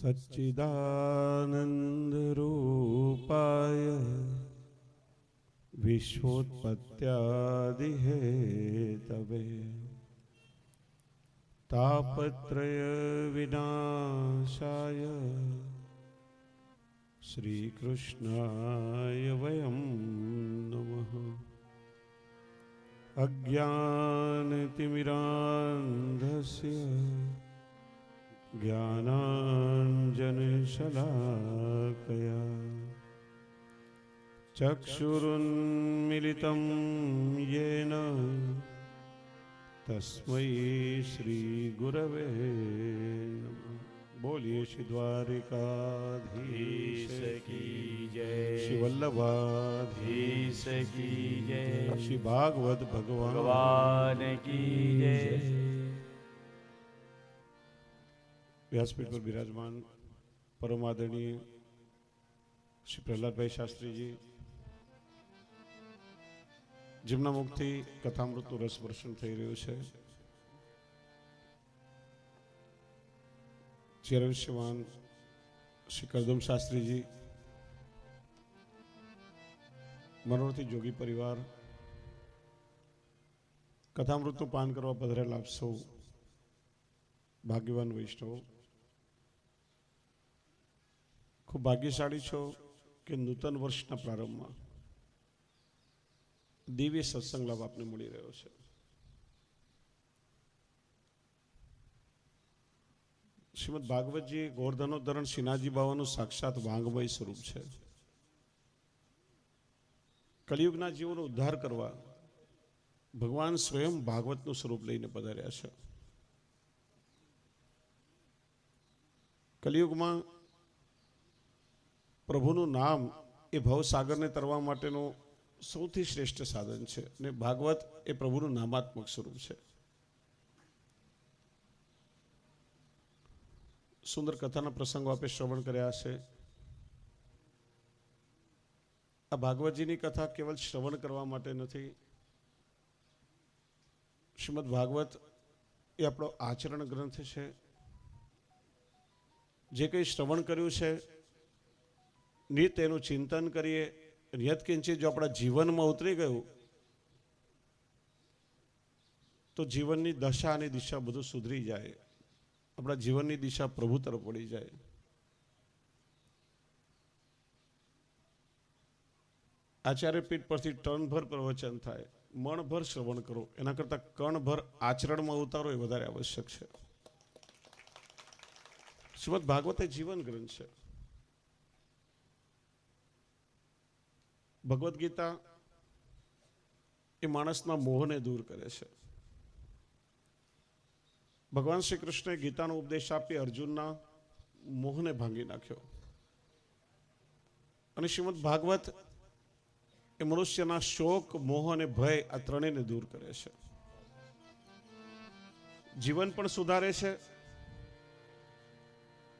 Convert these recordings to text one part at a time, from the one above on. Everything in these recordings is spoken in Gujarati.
सच्चिदानन्दरूपाय विश्वोत्पत्त्यादिहेतवे तापत्रयविनाशाय श्रीकृष्णाय वयं नमः। अज्ञानतिमिरान्धस्य ज्ञानाञ्जनशलाकया चक्षुरुन्मिलितं येन तस्मै श्रीगुरवे नमः। बोलिए श्री द्वारिकाधीश की जय, श्री वल्लभाधीश की जय, श्री भागवत भगवान की जय। व्यासपीठ पर विराजमान परम आदरणीय श्री प्रहलाद भाई शास्त्री जी, જેમના મુખથી કથામૃતનું રસવર્ષણ થઈ રહ્યું છે, ચેરવિશ્યવાન શ્રી કરદમ શાસ્ત્રીજી, મનોરથી જોગી પરિવાર, કથામૃતનું પાન કરવા પધરેલા આપ સૌ ભાગ્યવાન વૈષ્ણવ, ખૂબ ભાગ્યશાળી છો કે નૂતન વર્ષના પ્રારંભમાં દિવ્ય સત્સંગ લાભ આપને મળી રહ્યો છે. શ્રીમદ ભાગવતજી ગોવર્ધનોદ્ધરણ શ્રીનાથજી બાવાનું સાક્ષાત વાંગમય સ્વરૂપ છે. કલિયુગના જીવોનો ઉદ્ધાર કરવા ભગવાન સ્વયં ભાગવતનું સ્વરૂપ લઈને પધાર્યા છે. કલિયુગમાં પ્રભુનું નામ એ ભવસાગરને તરવા માટેનું સૌથી શ્રેષ્ઠ સાધન છે અને ભાગવત એ પ્રભુનું નામાત્મક સ્વરૂપ છે. સુંદર કથાના પ્રસંગો આપે શ્રવણ કર્યા છે. આ ભાગવતજીની કથા કેવલ શ્રવણ કરવા માટે નથી. શ્રીમદ ભાગવત એ આપણો આચરણ ગ્રંથ છે. જે કંઈ શ્રવણ કર્યું છે નિત એનું ચિંતન કરીએ, યત્કિંચિત જો આપણા જીવનમાં ઉતરી ગયું તો જીવનની દશા અને દિશા બધું સુધરી જાય, આપણા જીવનની દિશા પ્રભુ તરફ વળી જાય. આચાર્ય પીઠ પરથી ટર્નભર પ્રવચન થાય, મણભર શ્રવણ કરો, એના કરતાં કણભર આચરણમાં ઉતારો એ વધારે આવશ્યક છે. શ્રીમદ ભાગવત એ જીવન ગ્રંથ છે. ભગવદ્ ગીતા એ માણસના મોહને દૂર કરે છે. ભગવાન શ્રી કૃષ્ણએ ગીતાનો ઉપદેશ આપી અર્જુનના મોહને ભાંગી નાખ્યો. અને શ્રીમદ ભાગવત એ મનુષ્યના શોક, મોહ અને ભય આ ત્રણેયને દૂર કરે છે. જીવન પણ સુધારે છે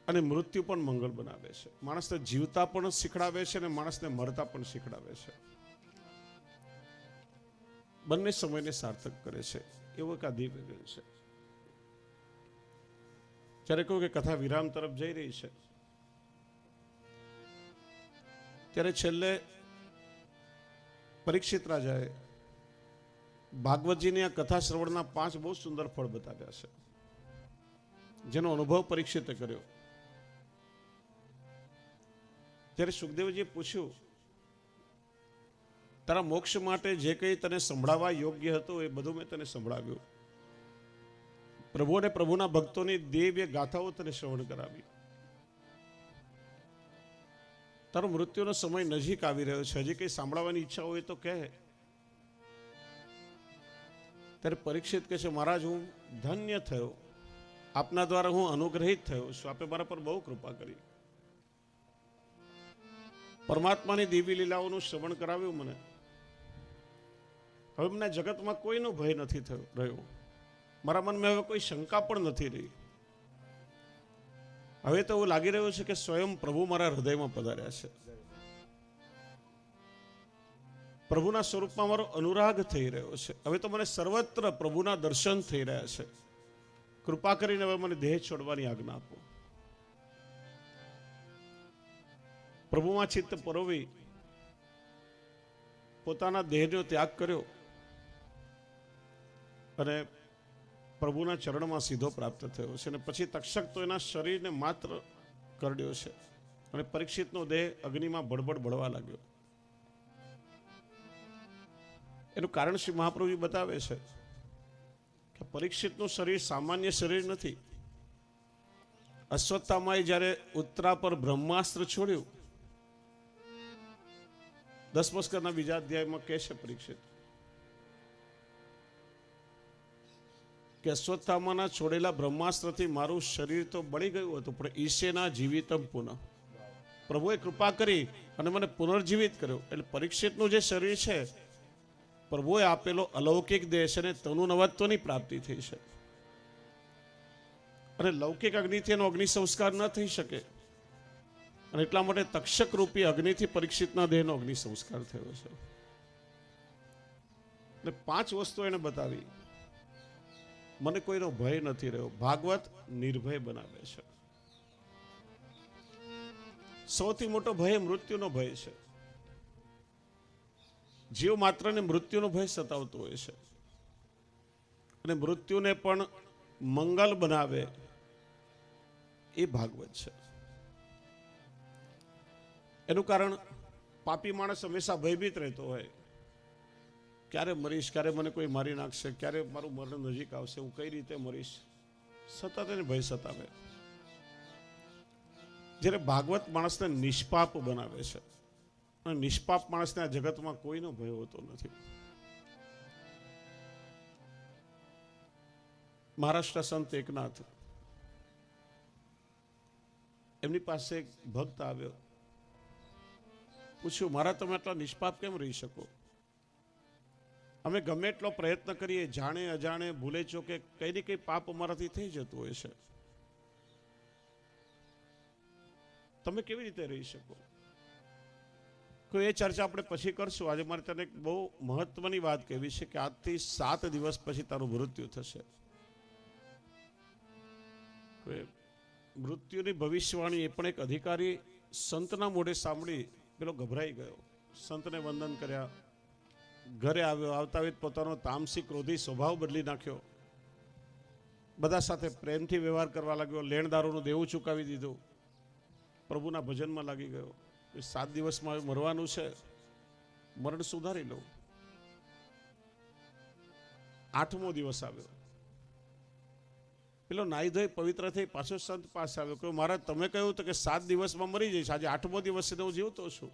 અને મૃત્યુ પણ મંગળ બનાવે છે. માણસને જીવતા પણ શીખડાવે છે અને માણસને મરતા પણ શીખડાવે છે. બંને સમયને સાર્થક કરે છે. એવો એક આ દિવ્ય ગ્રંથ છે. જ્યારે કહું કે કથા વિરામ તરફ જઈ રહી છે ત્યારે છેલ્લે પરીક્ષિત રાજાએ ભાગવતજીની આ કથા શ્રવણના 5 બહુ સુંદર ફળ બતાવ્યા છે, જેનો અનુભવ પરીક્ષિતે કર્યો. ત્યારે સુખદેવજીએ પૂછ્યું, તારા મોક્ષ માટે જે કંઈ તને સંભળાવવા યોગ્ય હતું એ બધું મેં તને સંભળાવ્યું. પ્રભુ અને પ્રભુના ભક્તોની દિવ્ય ગાથાઓ તને શ્રવણ કરાવી. તારો મૃત્યુનો સમય નજીક આવી રહ્યો છે, હજી કંઈ સાંભળવાની ઈચ્છા હોય તો કહે. ત્યારે પરીક્ષિત કહે છે, મહારાજ હું ધન્ય થયો, આપના દ્વારા હું અનુગ્રહિત થયો છું. આપે મારા પર બહુ કૃપા કરી, પરમાત્માની દિવ્ય લીલાઓનું શ્રવણ કરાવ્યું મને. હવે મને જગતમાં કોઈનો ભય નથી રહ્યો, મારા મનમાં હવે કોઈ શંકા પણ નથી રહી. હવે તો એવું લાગી રહ્યું છે કે સ્વયં પ્રભુ મારા હૃદયમાં પધાર્યા છે. પ્રભુના સ્વરૂપમાં મારો અનુરાગ થઈ રહ્યો છે. હવે તો મને સર્વત્ર પ્રભુના દર્શન થઈ રહ્યા છે. કૃપા કરીને હવે મને દેહ છોડવાની આજ્ઞા આપો. પ્રભુમાં ચિત્ત પરોવી પોતાના દેહનો ત્યાગ કર્યો અને પ્રભુના ચરણમાં સીધો પ્રાપ્ત થયો છે. અને પછી તક્ષક તો એના શરીરને માત્ર કરડ્યો છે અને પરીક્ષિતનો દેહ અગ્નિમાં બળબડ બળવા લાગ્યો. એનું કારણ શ્રી મહાપ્રભુજી બતાવે છે કે પરીક્ષિતનું શરીર સામાન્ય શરીર નથી. અશ્વત્થામાએ જ્યારે ઉત્તરા પર બ્રહ્માસ્ત્ર છોડ્યું, 10 સ્કંદના બીજા અધ્યાયમાં કહે છે પરીક્ષિત કે અશ્વત્થામાના છોડેલા બ્રહ્માસ્ત્રથી મારું શરીર તો બળી ગયું હતું, પણ ઈશેના જીવિતમ પુનઃ, પ્રભુએ કૃપા કરી અને મને પુનર્જીવિત કર્યો. એટલે પરીક્ષિતનું જે શરીર છે પ્રભુએ આપેલો અલૌકિક દેહ છે ને તનુનવત્વની પ્રાપ્તિ થઈ છે. અને લૌકિક અગ્નિથી એનો અગ્નિ સંસ્કાર ન થઈ શકે અને એટલા માટે તક્ષક રૂપી અગ્નિથી પરીક્ષિતના દેહનો અગ્નિ સંસ્કાર થયો છે. અને 5 વસ્તુ એને બતાવી. મને કોઈનો ભય નથી રહ્યો. ભાગવત નિર્ભય બનાવે છે. સૌથી મોટો ભય મૃત્યુનો ભય છે. જીવ માત્રને મૃત્યુનો ભય સતાવતો હોય છે અને મૃત્યુને પણ મંગલ બનાવે એ ભાગવત છે. એનું કારણ પાપી માણસ હંમેશા ભયભીત રહેતો હોય, ક્યારે મરીશ, ક્યારે મને કોઈ મારી નાખશે, ક્યારે મારું મરણ નજીક આવશે, હું કઈ રીતે મરીશ, સતત એને ભય સતાવે. જ્યારે ભાગવત માણસને નિષ્પાપ બનાવે છે અને નિષ્પાપ માણસને આ જગતમાં કોઈનો ભય હોતો નથી. મહારાષ્ટ્ર સંત એકનાથ, એમની પાસે એક ભક્ત આવ્યો, પૂછ્યું મહારાજ તમે આટલા નિષ્પાપ કેમ રહી શકો? અમે ગમે એટલો પ્રયત્ન કરીએ, જાણે અજાણે ભૂલે ચોકે કઈ ને કઈ પાપ અમારાથી થઈ જતું હોય છે, તમે કેવી રીતે રહી શકો? એ ચર્ચા આપણે પછી કરશું. આજે મારે તને એક બહુ મહત્વની વાત કહેવી છે કે આજથી 7 દિવસ પછી તારું મૃત્યુ થશે. મૃત્યુની ભવિષ્યવાણી એ પણ એક અધિકારી સંતના મોઢે સાંભળી પેલો ગભરાઈ ગયો. સંતને વંદન કર્યા, ઘરે આવ્યો. આવતા વેત પોતાનો તામસી ક્રોધી સ્વભાવ બદલી નાખ્યો, બધા સાથે પ્રેમથી વ્યવહાર કરવા લાગ્યો, લેણદારોનું દેવું ચૂકાવી દીધું, પ્રભુના ભજનમાં લાગી ગયો. 7 દિવસમાં મરવાનું છે, મરણ સુધારી લઉં. 8મો દિવસ આવ્યો, પેલો નાઈ ધોઈ પવિત્ર થઈ પાછો સંત પાસે આવ્યો, કે મહારાજ તમે કહ્યું તો કે 7 દિવસમાં મરી જઈશ, આજે 8મો દિવસ છે, હું જીવતો છું.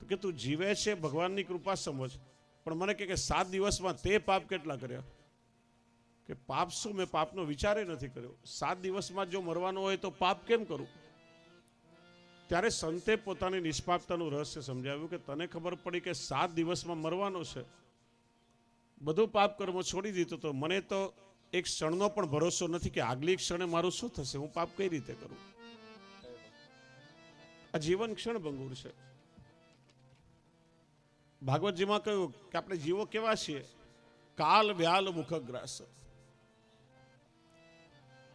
તો કે તું જીવે છે ભગવાનની કૃપા સમજ, પણ મને કે 7 દિવસમાં તે પાપ કેટલા કર્યા? કે પાપ શું, મેં પાપનો વિચાર નથી કર્યો. 7 દિવસમાં જો મરવાનું હોય તો પાપ કેમ કરું? ત્યારે સંતે પોતાની નિષ્પાપતાનું રહસ્ય સમજાવ્યું કે તને ખબર પડી કે 7 દિવસમાં મરવાનો છે, બધું પાપ કર્મ છોડી દીધું, તો મને તો એક ક્ષણનો પણ ભરોસો નથી કે આગલી ક્ષણે મારું શું થશે, હું પાપ કઈ રીતે કરું? આ જીવન ક્ષણ ભંગુર છે. ભાગવતજીમાં કહ્યું કે આપણે જીવો કેવા છીએ? કાલ વ્યાલ મુખગ્રાસ,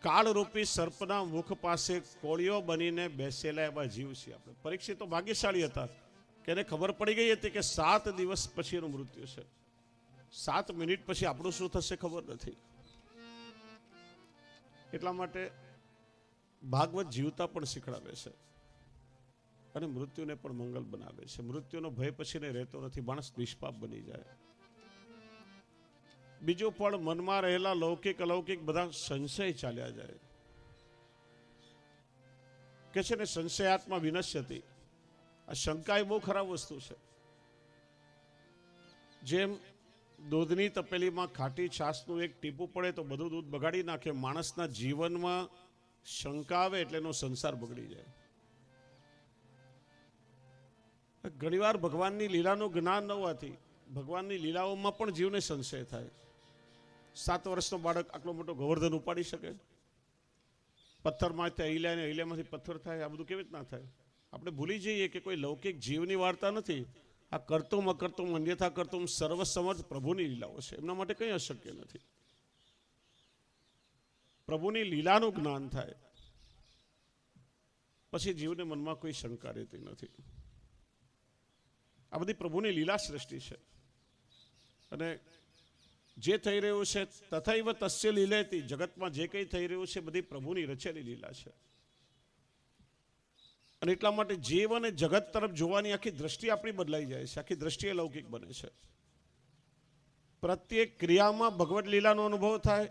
કાળરૂપી સર્પના મુખ પાસે કોળીઓ બનીને બેસેલા એવા જીવ છીએ આપણે. પરીક્ષિત તો ભાગ્યશાળી હતા કે એને ખબર પડી ગઈ હતી કે 7 દિવસ પછી એનું મૃત્યુ છે. 7 મિનિટ પછી આપણું શું થશે ખબર નથી. એટલા માટે ભાગવત જીવતા પણ શીખડાવે છે અને મૃત્યુને પણ મંગલ બનાવે છે. મૃત્યુનો ભય પછીને રહેતો નથી, માણસ નિષ્પાપ બની જાય. બીજું પણ મનમાં રહેલા લૌકિક અલૌકિક બધા સંશય ચાલ્યા જાય. કે છે ને સંશયાત્મા વિનશ્યતિ. આ શંકા એ બહુ ખરાબ વસ્તુ છે. જેમ દૂધની તપેલીમાં ખાટી છાશનું એક ટીપું પડે તો બધું દૂધ બગાડી નાખે, માણસના જીવનમાં શંકા આવે એટલે એનો સંસાર બગડી જાય. ઘણીવાર ભગવાનની લીલાનું જ્ઞાન ન હોવાથી ભગવાનની લીલાઓમાં પણ જીવને સંશય થાય. 7 વર્ષનો બાળક આટલો મોટો ગોવર્ધન ઉપાડી શકે? પથ્થરમાંથી અહિલ્યા ને અહિલ્યામાંથી પથ્થર થાય, આ બધું કેવી રીતના થાય? આપણે ભૂલી જઈએ કે કોઈ લૌકિક જીવની વાર્તા નથી. આ કરતુમ અકર્તુમ અન્યથા કરતુમ સર્વસમર્થ પ્રભુની લીલાઓ છે. એમના માટે કંઈ અશક્ય નથી. પ્રભુની લીલાનું જ્ઞાન થાય. પછી જીવને મનમાં કોઈ શંકા રહેતી નથી. આ બધી પ્રભુની લીલા સૃષ્ટિ છે. અને જે થઈ રહ્યું છે તથૈવ તસ્ય લીલેતી, જગતમાં જે કંઈ થઈ રહ્યું છે બધી પ્રભુની રચેલી લીલા છે. અને એટલા માટે જીવ અને જગત તરફ જોવાની આખી દ્રષ્ટિ આપણી બદલાઈ જાય છે, આખી દ્રષ્ટિ લૌકિક બને છે. પ્રત્યેક ક્રિયામાં ભગવત લીલાનો અનુભવ થાય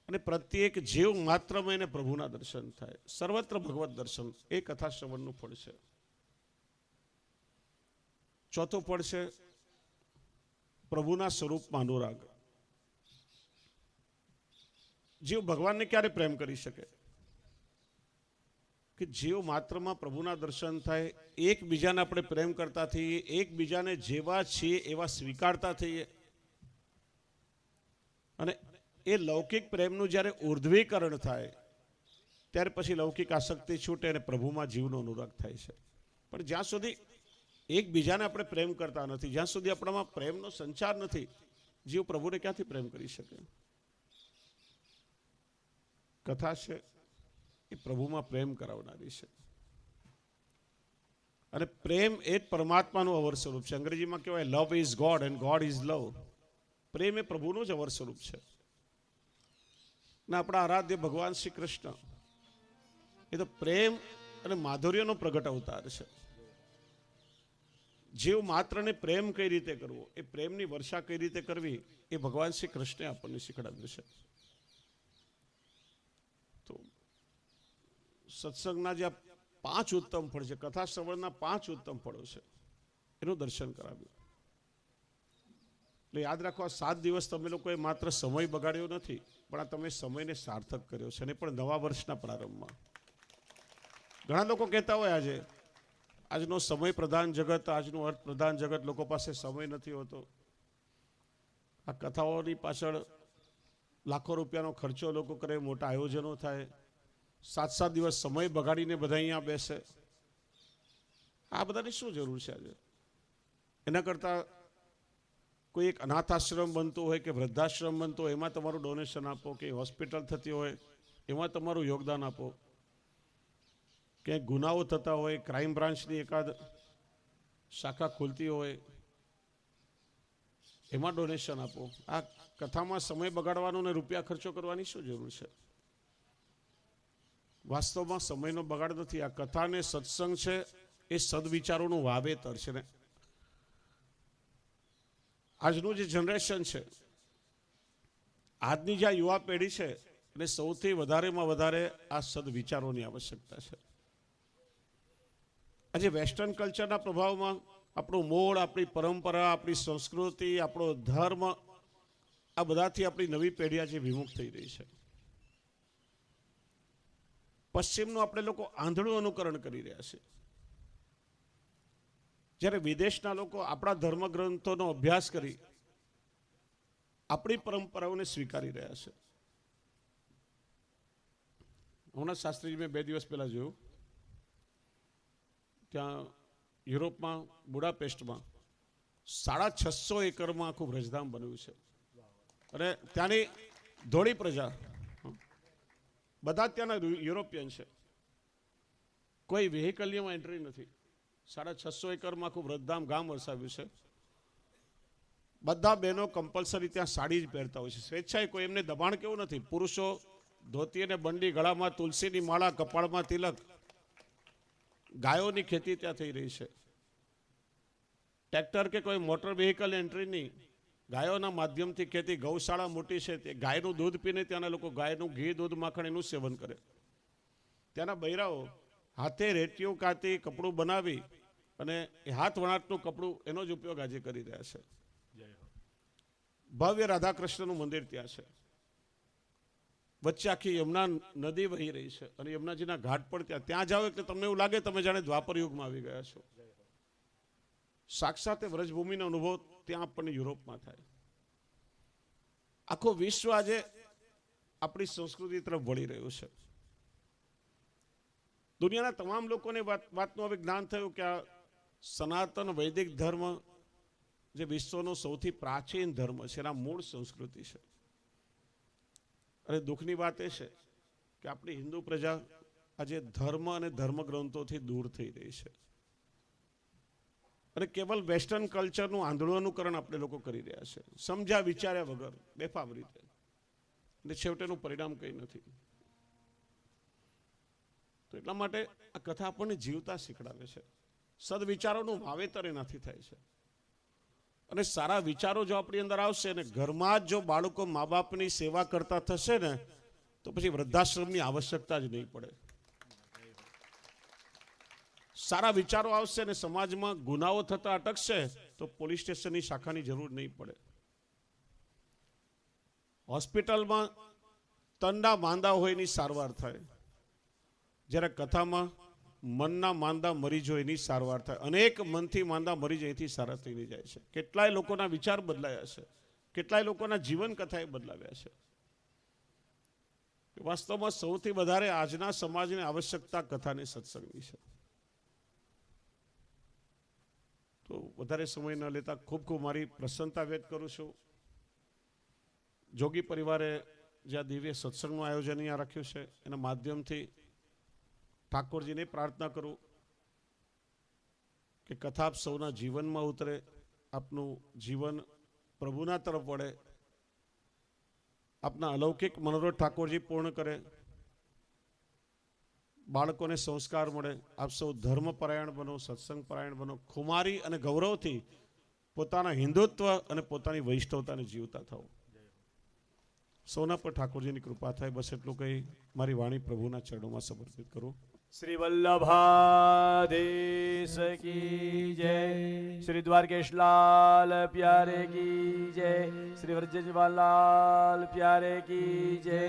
અને પ્રત્યેક જીવ માત્રમાં એને પ્રભુના દર્શન થાય. સર્વત્ર ભગવત દર્શન એ કથા શ્રવણનું ફળ છે. ચોથું ફળ છે પ્રભુના સ્વરૂપમાં અનુરાગ. જીવ ભગવાનને ક્યારે પ્રેમ કરી શકે? કે જીવ માત્રમાં પ્રભુના દર્શન થાય, એકબીજાને આપણે પ્રેમ કરતા થઈએ, એકબીજાને જેવા છીએ એવા સ્વીકારતા થઈએ. અને એ લૌકિક પ્રેમનું જ્યારે ઉર્ધ્વીકરણ થાય ત્યારે પછી લૌકિક આસક્તિ છૂટે અને પ્રભુમાં જીવનો અનુરાગ થાય છે. પણ જ્યાં સુધી એકબીજાને આપણે પ્રેમ કરતા નથી, જ્યાં સુધી આપણામાં પ્રેમનો સંચાર નથી, જીવ પ્રભુને ક્યાંથી પ્રેમ કરી શકે? કથા છે એ પ્રભુમાં પ્રેમ કરાવનારી છે. અને પ્રેમ એ જ પરમાત્માનું અવર સ્વરૂપ છે. અંગ્રેજીમાં કહેવાય love is God and God is love. પ્રેમ એ પ્રભુનું જ અવર સ્વરૂપ છે. ને આપણા આરાધ્ય ભગવાન શ્રી કૃષ્ણ એ તો પ્રેમ અને માધુર્યનો પ્રગટ અવતાર છે. જીવ માત્રને પ્રેમ કઈ રીતે કરવો, એ પ્રેમની વર્ષા કઈ રીતે કરવી, એ ભગવાન શ્રી કૃષ્ણે આપણને શીખવાડ્યું છે. તો સત્સંગના જે 5 ઉત્તમ ફળ છે, કથા શ્રવણના 5 ઉત્તમ ફળો છે, એનું દર્શન કરાવ્યું. એટલે યાદ રાખો, આ 7 દિવસ તમે લોકોએ માત્ર સમય બગાડ્યો નથી, પણ આ તમે સમયને સાર્થક કર્યો છે. અને પણ નવા વર્ષના પ્રારંભમાં ઘણા લોકો કહેતા હોય આજનો સમય પ્રધાન જગત, આજનું અર્થ પ્રધાન જગત, લોકો પાસે સમય નથી હોતો. આ કથાઓની પાછળ લાખો રૂપિયાનો ખર્ચો લોકો કરે, મોટા આયોજનો થાય, 7 દિવસ સમય બગાડીને બધા અહીંયા બેસે. આ બધાની શું જરૂર છે આજે? એના કરતાં કોઈ એક અનાથ આશ્રમ બનતો હોય કે વૃદ્ધાશ્રમ બનતો હોય, એમાં તમારું ડોનેશન આપો, કે હોસ્પિટલ થતી હોય એમાં તમારું યોગદાન આપો, ક્યાંય ગુનાઓ થતા હોય, ક્રાઇમ બ્રાન્ચની એકાદ શાખા ખુલતી હોય એમાં ડોનેશન આપો. આ કથામાં સમય બગાડવાનો ને રૂપિયા ખર્ચો કરવાની શું જરૂર છે? વાસ્તવમાં સમયનો બગાડ નથી. આ કથાને સત્સંગ છે એ સદવિચારોનું વાવેતર છે. ને આજનું જે જનરેશન છે, આજની જે યુવા પેઢી છે, એને સૌથી વધારેમાં વધારે આ સદવિચારોની આવશ્યકતા છે. આજે વેસ્ટર્ન કલ્ચરના પ્રભાવમાં આપણું મૂળ, આપણી પરંપરા, આપણી સંસ્કૃતિ, આપણો ધર્મ, આ બધાથી આપણી નવી પેઢી આજે વિમુખ થઈ રહી છે. પશ્ચિમનું આપણે લોકો આંધળું અનુકરણ કરી રહ્યા છે, જ્યારે વિદેશના લોકો આપણા ધર્મગ્રંથોનો અભ્યાસ કરી આપણી પરંપરાઓને સ્વીકારી રહ્યા છે. હમણાં શાસ્ત્રીજી મેં 2 દિવસ પહેલા જોયું, ત્યાં યુરોપમાં બુડાપેસ્ટમાં 650 એકરમાં આખું વ્રજધામ બન્યું છે. અને ત્યાંની ધોળી પ્રજા બધા ત્યાંના યુરોપિયન છે, કોઈ વેહિકલમાં એન્ટ્રી નથી. 650 એકરમાં આખું વ્રજધામ ગામ વસાવ્યું છે. બધા બહેનો કમ્પલસરી ત્યાં સાડી જ પહેરતા હોય છે, સ્વેચ્છાએ, કોઈ એમને દબાણ કેવું નથી. પુરુષો ધોતી અને બંડી, ગળામાં તુલસીની માળા, કપાળમાં તિલક. ગાયોની ખેતી ત્યાં થઈ રહી છે. ટ્રેક્ટર કે કોઈ મોટર વેહિકલ એન્ટ્રી નહીં, ગાયોના માધ્યમથી ખેતી. ગૌશાળા મોટી છે, તે ગાયનું દૂધ પીને ત્યાંના લોકો ગાયનું ઘી, દૂધ, માખણ એનું સેવન કરે. ત્યાંના બૈરાઓ હાથે રેટીઓ કાતી કપડું બનાવી અને એ હાથ વણાટનું કપડું એનો જ ઉપયોગ આજે કરી રહ્યા છે. ભવ્ય રાધાકૃષ્ણનું મંદિર ત્યાં છે. વચ્ચે આખી યમુના નદી વહી રહી છે અને યમુનાજીના ઘાટ પણ ત્યાં જાઓ એટલે તમને એવું લાગે તમે જાણે દ્વાપર યુગમાં આવી ગયા છો. સાક્ષાત વ્રજભૂમિનો અનુભવ ત્યાં આપણને યુરોપમાં થાય. આખું વિશ્વ આજે આપણી સંસ્કૃતિ તરફ વળી રહ્યું છે. દુનિયાના તમામ લોકોને વાતનું હવે જ્ઞાન થયું કે આ સનાતન વૈદિક ધર્મ જે વિશ્વનો સૌથી પ્રાચીન ધર્મ છે, એના મૂળ સંસ્કૃતિ છે. અને દુઃખની વાત એ છે કે આપણી હિન્દુ પ્રજા આજે ધર્મ અને ધર્મગ્રંથોથી દૂર થઈ રહી છે અને કેવલ વેસ્ટર્ન કલ્ચરનું આંધળું અનુકરણ આપણે લોકો કરી રહ્યા છે, સમજ્યા વિચાર્યા વગર બેફામ રીતે, અને છેવટેનું પરિણામ કંઈ નથી. તો એટલા માટે આ કથા આપણને જીવતા શીખડાવે છે. સદવિચારોનું વાવેતર એનાથી થાય છે અને સારા વિચારો જો આપણી અંદર આવશે ને ઘરમાં જ જો બાળકો મા બાપની સેવા કરતા થશે ને તો પછી વૃદ્ધાશ્રમની આવશ્યકતા જ નહીં પડે. સારા વિચારો આવશે ને સમાજમાં ગુનાઓ થતા અટકશે તો પોલીસ સ્ટેશનની શાખાની જરૂર નહીં પડે. હોસ્પિટલમાં તનના માંદા હોય એની સારવાર થાય, જ્યારે કથામાં મનના માંદા મરીજ હોય એની સારવાર થાય. અનેક મનથી માંદા મરીજ અહીંથી સારા થઈને જાય છે. કેટલાય લોકોના વિચાર બદલાયા છે, કેટલાય લોકોના જીવન કથાએ બદલાવ્યા છે. વાસ્તવમાં સૌથી વધારે આજના સમાજની આવશ્યકતા કથાની સત્સંગની છે. તો વધારે સમય ન લેતા ખૂબ ખૂબ મારી પ્રસન્નતા વ્યક્ત કરું છું. જોગી પરિવારે જે આ દિવ્ય સત્સંગનું આયોજન અહીંયા રાખ્યું છે એના માધ્યમથી ઠાકોરજીને પ્રાર્થના કરું કે કથા આપ સૌના જીવનમાં ઉતરે, આપનું જીવન પ્રભુના તરફ વળે, આપના અલૌકિક મનોરથ ઠાકોરજી પૂર્ણ કરે, બાળકોને સંસ્કાર મળે, આપ સૌ ધર્મપરાયણ બનો, સત્સંગ પરાયણ બનો, ખુમારી અને ગૌરવથી પોતાના હિન્દુત્વ અને પોતાની વૈષ્ણવતાને જીવતા થાઓ. સૌના પર ઠાકોરજીની કૃપા થાય. બસ એટલું કહી મારી વાણી પ્રભુના ચરણોમાં સમર્પિત કરું. શ્રી વલ્લભાધીશ કી જય, શ્રી દ્વારકેશલાલ પ્યારે કી જય, શ્રી વ્રજજવાલાલ પ્યારે કી જય.